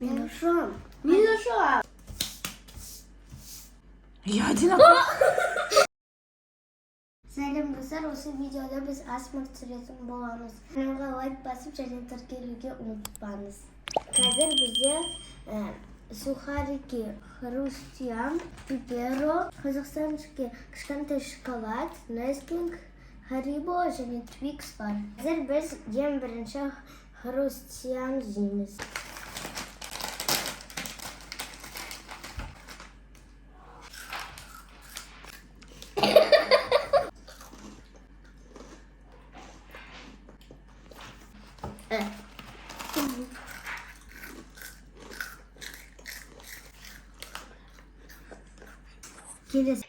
Минуша. Я одинаково. Сәлем достар, осы видеода біз асмр түсіретін боламыз. Каналға лайк басып және тіркелуге ұмытпаңыз. Қазір бізде сухарики, хрустям, пиперо, қазақстанский кішкентай шоколад, несквик, харибо және твикс бар. Қазір біз ең бірінші хрустям жейміз. Келесі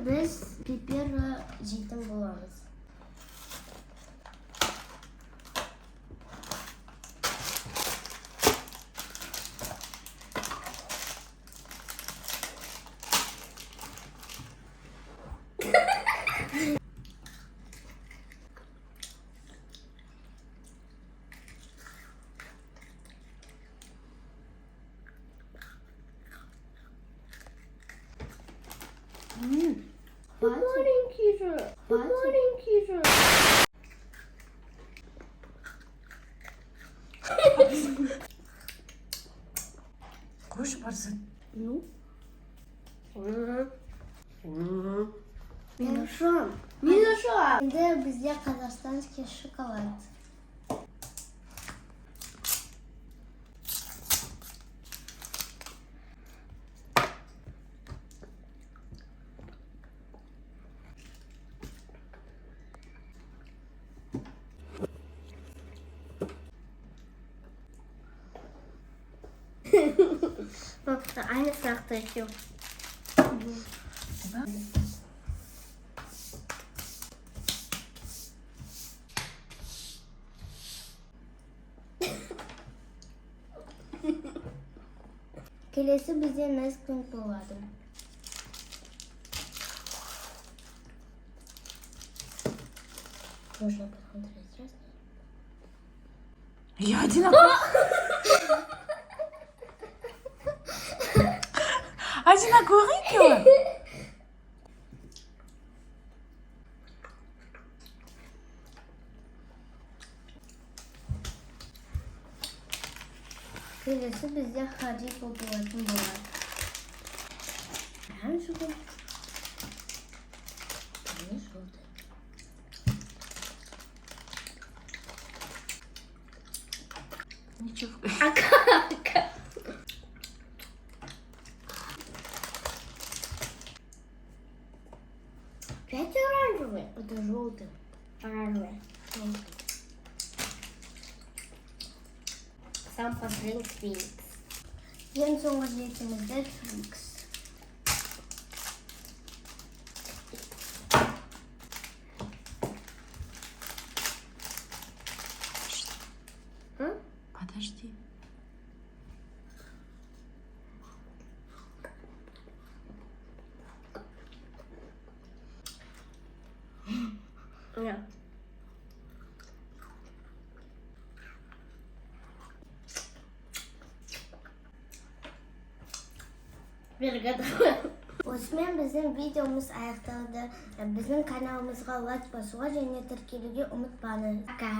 біз пиперо жейтін боламыз. Good morning, Keisha. Good morning, Keisha. Қойшы барсын. Минуша. Енді бізде қазақстанский шоколад. Eine Sache еще. Келесі бізде несквик болады. Можно посмотреть разные. Я одинаково. Одинаковый пила. Келесі бізде харибо болатын болады. Оранжевый. Не желтый. Ничего. А как? Опять оранжевый? Это желтый. Оранжевый. Желтый. Сам пожил Твикс. Ең соңғы жейтімізде Твикс. Подожди. Нет. Осымен біздің видеомыз аяқталды. Біздің каналымызға лайк басуға және тіркелуге ұмытпаңыз. Пока!